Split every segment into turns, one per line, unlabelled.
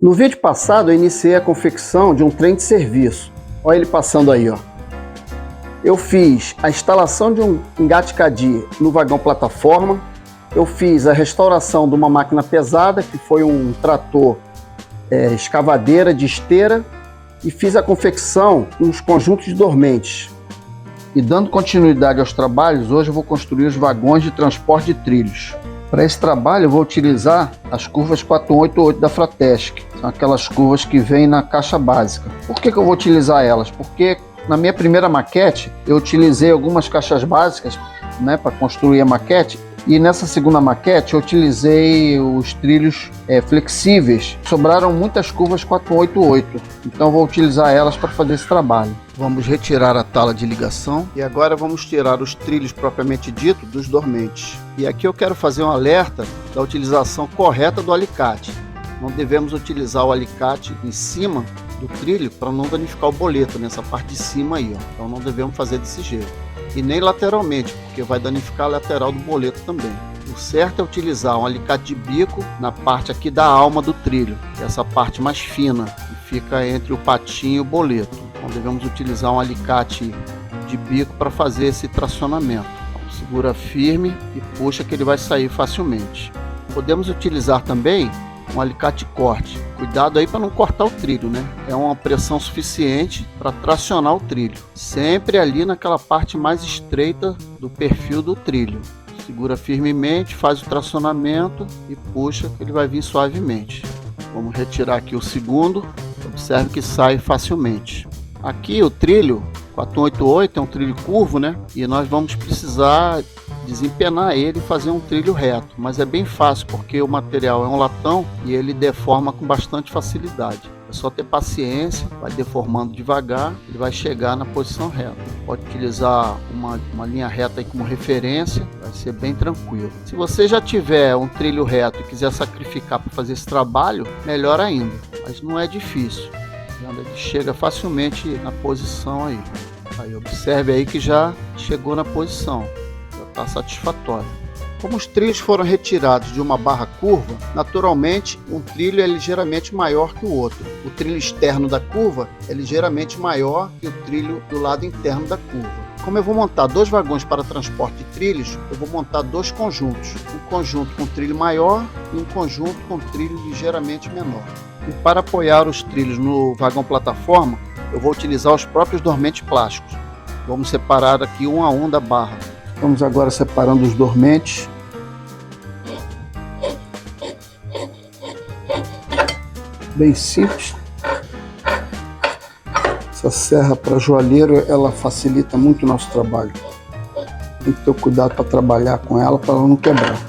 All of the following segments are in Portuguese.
No vídeo passado eu iniciei a confecção de um trem de serviço. Olha ele passando aí, ó. Eu fiz a instalação de um engate CADI no vagão plataforma. Eu fiz a restauração de uma máquina pesada, que foi um trator escavadeira de esteira, e fiz a confecção dos conjuntos de dormentes. E dando continuidade aos trabalhos, hoje eu vou construir os vagões de transporte de trilhos. Para esse trabalho eu vou utilizar as curvas 4188 da Fratesc. São aquelas curvas que vêm na caixa básica. Por que eu vou utilizar elas? Porque na minha primeira maquete eu utilizei algumas caixas básicas, para construir a maquete. E nessa segunda maquete eu utilizei os trilhos flexíveis. Sobraram muitas curvas 488, então vou utilizar elas para fazer esse trabalho. Vamos retirar a tala de ligação e agora vamos tirar os trilhos propriamente dito dos dormentes. E aqui eu quero fazer um alerta da utilização correta do alicate. Não devemos utilizar o alicate em cima do trilho para não danificar o boleto nessa parte de cima aí, ó. Então não devemos fazer desse jeito. E nem lateralmente, porque vai danificar a lateral do boleto também. O certo é utilizar um alicate de bico na parte aqui da alma do trilho, essa parte mais fina, que fica entre o patinho e o boleto. Então devemos utilizar um alicate de bico para fazer esse tracionamento. Então, segura firme e puxa que ele vai sair facilmente. Podemos utilizar também um alicate corte. Cuidado aí para não cortar o trilho, né? É uma pressão suficiente para tracionar o trilho. Sempre ali naquela parte mais estreita do perfil do trilho. Segura firmemente, faz o tracionamento e puxa que ele vai vir suavemente. Vamos retirar aqui o segundo. Observe que sai facilmente. Aqui o trilho 488 é um trilho curvo, né? E nós vamos precisar desempenar ele e fazer um trilho reto, mas é bem fácil porque o material é um latão e ele deforma com bastante facilidade. É só ter paciência, vai deformando devagar, ele vai chegar na posição reta. Pode utilizar uma linha reta aí como referência, vai ser bem tranquilo. Se você já tiver um trilho reto e quiser sacrificar para fazer esse trabalho, melhor ainda, mas não é difícil. Ele chega facilmente na posição aí. Aí observe aí que já chegou na posição. Está satisfatório. Como os trilhos foram retirados de uma barra curva, naturalmente um trilho é ligeiramente maior que o outro. O trilho externo da curva é ligeiramente maior que o trilho do lado interno da curva. Como eu vou montar dois vagões para transporte de trilhos, eu vou montar dois conjuntos. Um conjunto com trilho maior e um conjunto com trilho ligeiramente menor. E para apoiar os trilhos no vagão plataforma, eu vou utilizar os próprios dormentes plásticos. Vamos separar aqui um a um da barra. Vamos agora separando os dormentes. Bem simples. Essa serra para joalheiro, ela facilita muito o nosso trabalho. Tem que ter cuidado para trabalhar com ela, para ela não quebrar.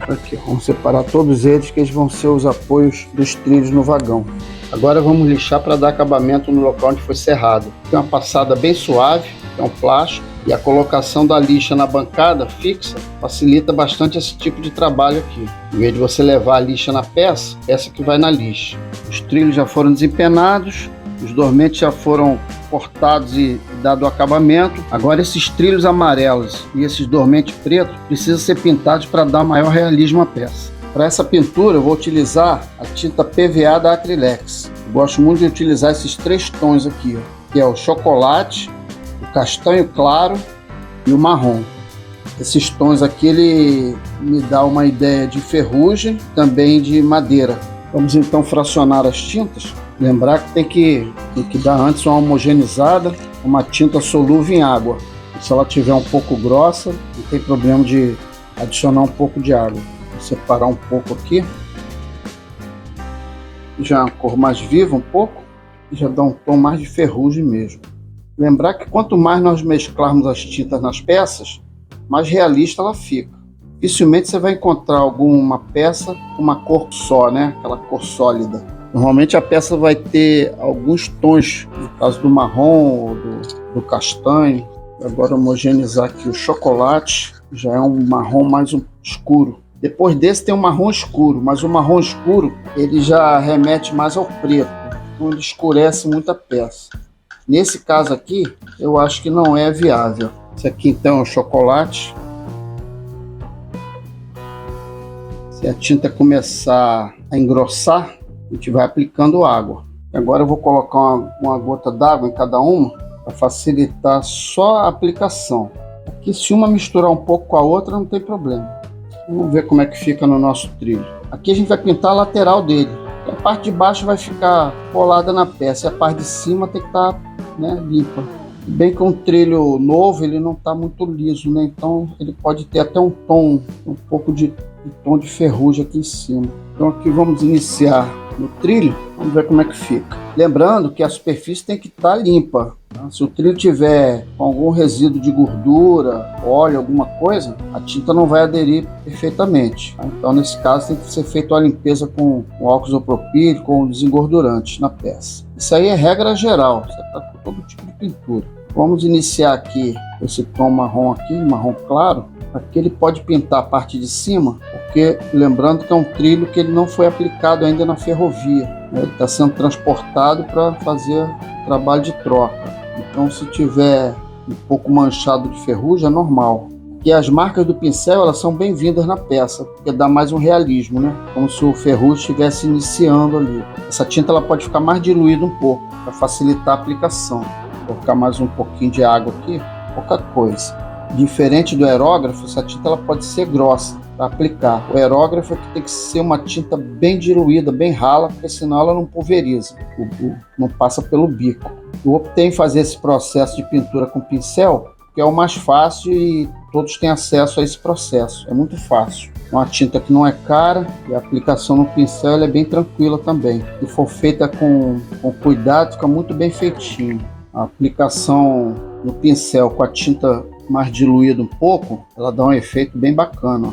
Aqui, vamos separar todos eles, que eles vão ser os apoios dos trilhos no vagão. Agora vamos lixar para dar acabamento no local onde foi serrado. Tem uma passada bem suave, é um plástico. E a colocação da lixa na bancada fixa facilita bastante esse tipo de trabalho aqui. Em vez de você levar a lixa na peça, essa que vai na lixa. Os trilhos já foram desempenados, os dormentes já foram cortados e dado o acabamento. Agora esses trilhos amarelos e esses dormentes pretos precisam ser pintados para dar maior realismo à peça. Para essa pintura eu vou utilizar a tinta PVA da Acrylex. Eu gosto muito de utilizar esses três tons aqui, ó, que é o chocolate, o castanho claro e o marrom. Esses tons aqui ele me dá uma ideia de ferrugem, também de madeira. Vamos então fracionar as tintas. Lembrar que tem que dar antes uma homogeneizada, uma tinta solúvel em água. Se ela tiver um pouco grossa, não tem problema de adicionar um pouco de água. Vou separar um pouco aqui. Já uma cor mais viva um pouco, e já dá um tom mais de ferrugem mesmo. Lembrar que quanto mais nós mesclarmos as tintas nas peças, mais realista ela fica. Dificilmente você vai encontrar alguma peça com uma cor só, né? Aquela cor sólida. Normalmente a peça vai ter alguns tons, no caso do marrom ou do castanho. Agora homogeneizar aqui o chocolate, já é um marrom mais escuro. Depois desse tem um marrom escuro, mas o marrom escuro ele já remete mais ao preto, então ele escurece muito a peça. Nesse caso aqui, eu acho que não é viável. Esse aqui então é o chocolate. Esse e a tinta começar a engrossar, a gente vai aplicando água. Agora eu vou colocar uma gota d'água em cada uma para facilitar só a aplicação. Aqui, se uma misturar um pouco com a outra, não tem problema. Vamos ver como é que fica no nosso trilho. Aqui a gente vai pintar a lateral dele. A parte de baixo vai ficar colada na peça e a parte de cima tem que estar, né, limpa. Bem que um trilho novo, ele não está muito liso, né? Então ele pode ter até um pouco de tom de ferrugem aqui em cima. Então aqui vamos iniciar no trilho, vamos ver como é que fica. Lembrando que a superfície tem que estar limpa, tá? Se o trilho tiver com algum resíduo de gordura, óleo, alguma coisa, a tinta não vai aderir perfeitamente, tá? Então nesse caso tem que ser feita uma limpeza com álcool isopropílico, com desengordurante na peça. Isso aí é regra geral, isso é para todo tipo de pintura. Vamos iniciar aqui esse tom marrom aqui, marrom claro. Aqui ele pode pintar a parte de cima, porque lembrando que é um trilho que ele não foi aplicado ainda na ferrovia, né? Ele está sendo transportado para fazer o trabalho de troca. Então se tiver um pouco manchado de ferrugem é normal. E as marcas do pincel, elas são bem-vindas na peça, porque dá mais um realismo, né? Como se o ferrugem estivesse iniciando ali. Essa tinta ela pode ficar mais diluída um pouco, para facilitar a aplicação. Vou colocar mais um pouquinho de água aqui, pouca coisa. Diferente do aerógrafo, essa tinta ela pode ser grossa para aplicar. O aerógrafo é que tem que ser uma tinta bem diluída, bem rala, porque senão ela não pulveriza, não passa pelo bico. Eu optei em fazer esse processo de pintura com pincel, que é o mais fácil e todos têm acesso a esse processo. É muito fácil. Uma tinta que não é cara e a aplicação no pincel ela é bem tranquila também. Se for feita com cuidado, fica muito bem feitinho. A aplicação no pincel com a tinta mais diluída um pouco, ela dá um efeito bem bacana.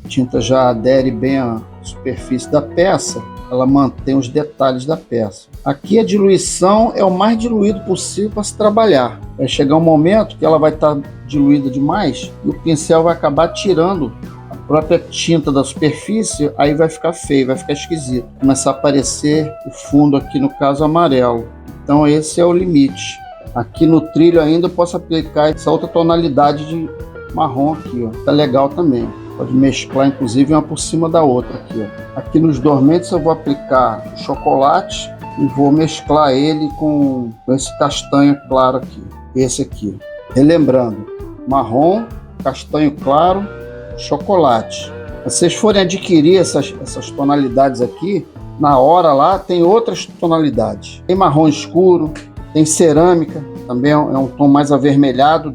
A tinta já adere bem à superfície da peça, ela mantém os detalhes da peça. Aqui a diluição é o mais diluído possível para se trabalhar. Vai chegar um momento que ela vai estar diluída demais e o pincel vai acabar tirando a própria tinta da superfície, aí vai ficar feio, vai ficar esquisito. Começar a aparecer o fundo aqui, no caso amarelo. Então esse é o limite. Aqui no trilho ainda eu posso aplicar essa outra tonalidade de marrom aqui, ó. Tá legal também. Pode mesclar inclusive uma por cima da outra aqui, ó. Aqui nos dormentes eu vou aplicar chocolate e vou mesclar ele com esse castanho claro aqui. Esse aqui. Relembrando, marrom, castanho claro, chocolate. Se vocês forem adquirir essas tonalidades aqui, na hora lá tem outras tonalidades. Tem marrom escuro, tem cerâmica, também é um tom mais avermelhado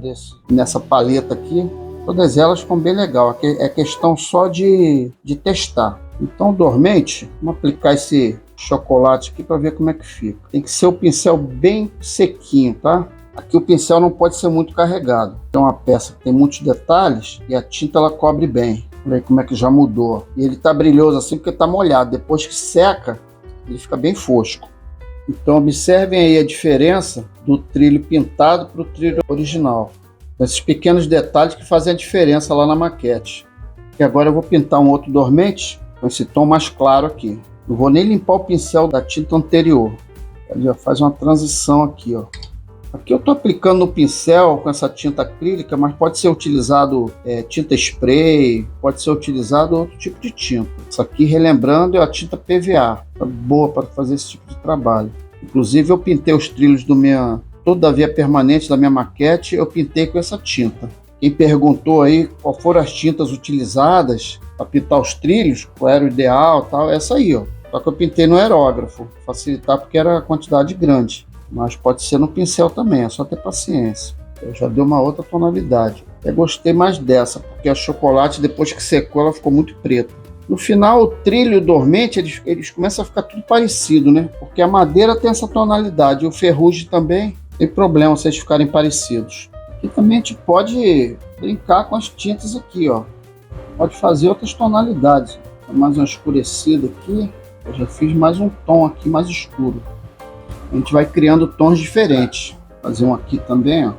nessa paleta aqui. Todas elas ficam bem legal, é questão só de testar. Então, dormente, vamos aplicar esse chocolate aqui para ver como é que fica. Tem que ser o pincel bem sequinho, tá? Aqui o pincel não pode ser muito carregado. É uma peça que tem muitos detalhes e a tinta ela cobre bem. Olha aí como é que já mudou. E ele tá brilhoso assim porque tá molhado. Depois que seca, ele fica bem fosco. Então observem aí a diferença do trilho pintado para o trilho original. Esses pequenos detalhes que fazem a diferença lá na maquete. E agora eu vou pintar um outro dormente com esse tom mais claro aqui. Não vou nem limpar o pincel da tinta anterior. Ele já faz uma transição aqui, ó. Aqui eu estou aplicando no pincel com essa tinta acrílica, mas pode ser utilizado tinta spray, pode ser utilizado outro tipo de tinta. Isso aqui, relembrando, é a tinta PVA, tá boa para fazer esse tipo de trabalho. Inclusive eu pintei os trilhos toda a via permanente da minha maquete, eu pintei com essa tinta. Quem perguntou aí qual foram as tintas utilizadas para pintar os trilhos, qual era o ideal, tal, essa aí, ó. Só que eu pintei no aerógrafo, facilitar porque era a quantidade grande. Mas pode ser no pincel também, é só ter paciência. Eu já dei uma outra tonalidade. Eu gostei mais dessa, porque a chocolate, depois que secou, ela ficou muito preta. No final, o trilho e o dormente, eles começam a ficar tudo parecido, né? Porque a madeira tem essa tonalidade, e o ferrugem também, tem problema vocês ficarem parecidos. E também a gente pode brincar com as tintas aqui, ó. Pode fazer outras tonalidades. Mais uma escurecida aqui. Eu já fiz mais um tom aqui, mais escuro. A gente vai criando tons diferentes. Vou fazer um aqui também, ó.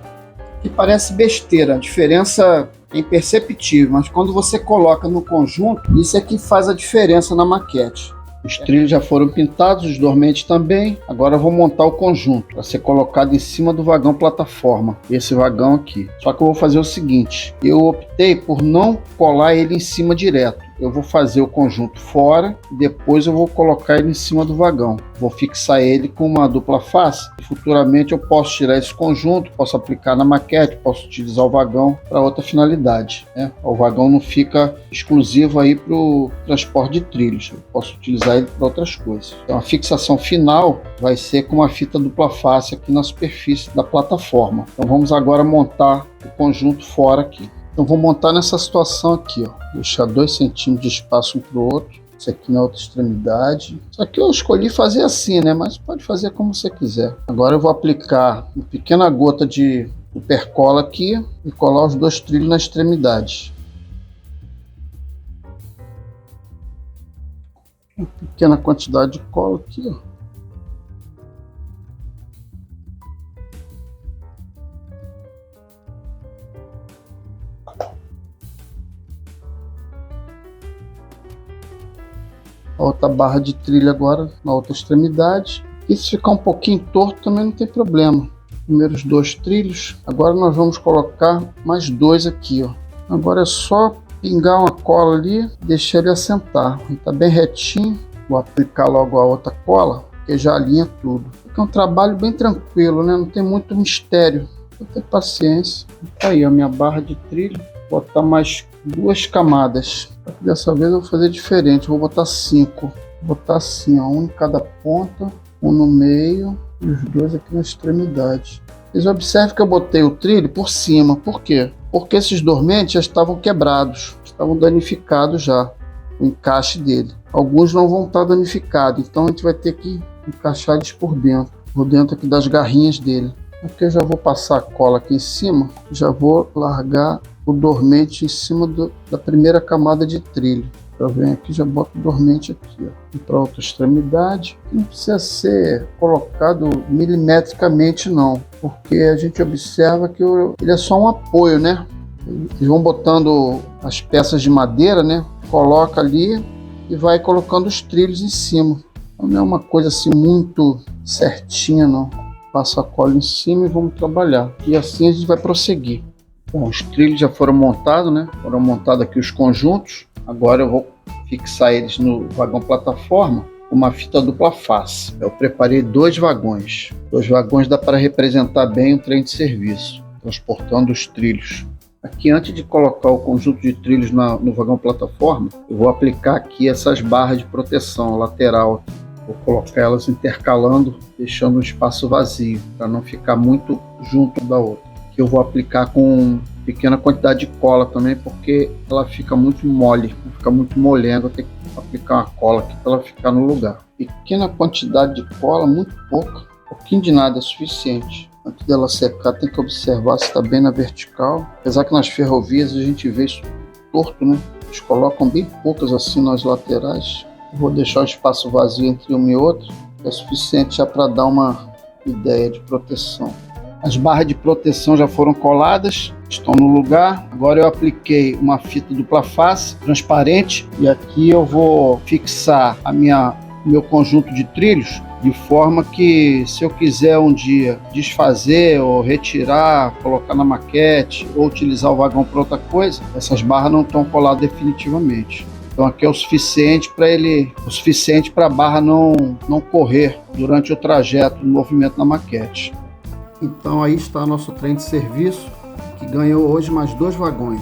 Que parece besteira, a diferença é imperceptível, mas quando você coloca no conjunto, isso é que faz a diferença na maquete. Os trilhos já foram pintados, os dormentes também. Agora eu vou montar o conjunto para ser colocado em cima do vagão plataforma. Esse vagão aqui. Só que eu vou fazer o seguinte, eu optei por não colar ele em cima direto. eu vou fazer o conjunto fora, depois eu vou colocar ele em cima do vagão. Vou fixar ele com uma dupla face. Futuramente eu posso tirar esse conjunto, posso aplicar na maquete, posso utilizar o vagão para outra finalidade, né? O vagão não fica exclusivo aí para o transporte de trilhos, eu posso utilizar ele para outras coisas. Então a fixação final vai ser com uma fita dupla face aqui na superfície da plataforma. Então vamos agora montar o conjunto fora aqui. Então vou montar nessa situação aqui, ó. Deixar 2 centímetros de espaço um para o outro. Isso aqui na outra extremidade. Isso aqui eu escolhi fazer assim, né? Mas pode fazer como você quiser. Agora eu vou aplicar uma pequena gota de supercola aqui e colar os 2 trilhos na extremidade. Uma pequena quantidade de cola aqui, ó. A outra barra de trilha agora na outra extremidade. E se ficar um pouquinho torto também não tem problema. Primeiros 2 trilhos. Agora nós vamos colocar mais 2 aqui, ó. Agora é só pingar uma cola ali, deixar ele assentar. Ele tá bem retinho. Vou aplicar logo a outra cola, que já alinha tudo. Fica um trabalho bem tranquilo, né? Não tem muito mistério. Vou ter paciência. Tá aí a minha barra de trilho. Vou botar mais 2 camadas. Dessa vez eu vou fazer diferente. Vou botar 5. Vou botar assim, ó, um em cada ponta, um no meio e os 2 aqui na extremidade. Vocês observem que eu botei o trilho por cima. Por quê? Porque esses dormentes já estavam quebrados, estavam danificados já, o encaixe dele. Alguns não vão estar danificados, então a gente vai ter que encaixar eles por dentro aqui das garrinhas dele. Aqui eu já vou passar a cola aqui em cima, já vou largar o dormente em cima da primeira camada de trilho. Eu venho aqui e já boto o dormente aqui, ó. E para outra extremidade. Não precisa ser colocado milimetricamente não, porque a gente observa que ele é só um apoio, né? Eles vão botando as peças de madeira, né? Coloca ali e vai colocando os trilhos em cima. Então, não é uma coisa assim muito certinha não. Passa a cola em cima e vamos trabalhar. E assim a gente vai prosseguir. Bom, os trilhos já foram montados, né? Foram montados aqui os conjuntos. Agora eu vou fixar eles no vagão plataforma com uma fita dupla face. Eu preparei 2 vagões. 2 vagões dá para representar bem o trem de serviço, transportando os trilhos. Aqui, antes de colocar o conjunto de trilhos no vagão plataforma, eu vou aplicar aqui essas barras de proteção lateral. Vou colocar elas intercalando, deixando um espaço vazio, para não ficar muito junto da outra. Aqui eu vou aplicar com pequena quantidade de cola também, porque ela fica muito mole, fica muito molenga. Eu tenho que aplicar uma cola aqui para ela ficar no lugar. Pequena quantidade de cola, muito pouca, um pouquinho de nada é suficiente. Antes dela secar, tem que observar se está bem na vertical. Apesar que nas ferrovias a gente vê isso torto, né? Eles colocam bem poucas assim nas laterais. Eu vou deixar o espaço vazio entre uma e outra, é suficiente já para dar uma ideia de proteção. As barras de proteção já foram coladas, estão no lugar. Agora eu apliquei uma fita dupla face transparente e aqui eu vou fixar meu conjunto de trilhos de forma que, se eu quiser um dia desfazer ou retirar, colocar na maquete ou utilizar o vagão para outra coisa, essas barras não estão coladas definitivamente. Então aqui é o suficiente para a barra não correr durante o trajeto do movimento na maquete. Então aí está nosso trem de serviço, que ganhou hoje mais 2 vagões.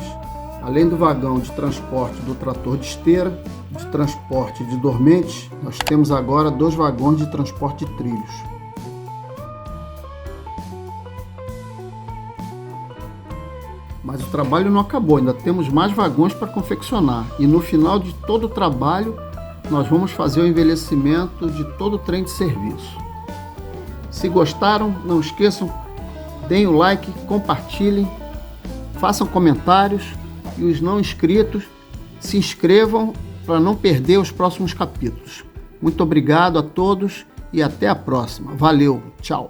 Além do vagão de transporte do trator de esteira, de transporte de dormentes, nós temos agora 2 vagões de transporte de trilhos. Mas o trabalho não acabou, ainda temos mais vagões para confeccionar. E no final de todo o trabalho, nós vamos fazer o envelhecimento de todo o trem de serviço. Se gostaram, não esqueçam, deem o like, compartilhem, façam comentários e os não inscritos se inscrevam para não perder os próximos capítulos. Muito obrigado a todos e até a próxima. Valeu, tchau!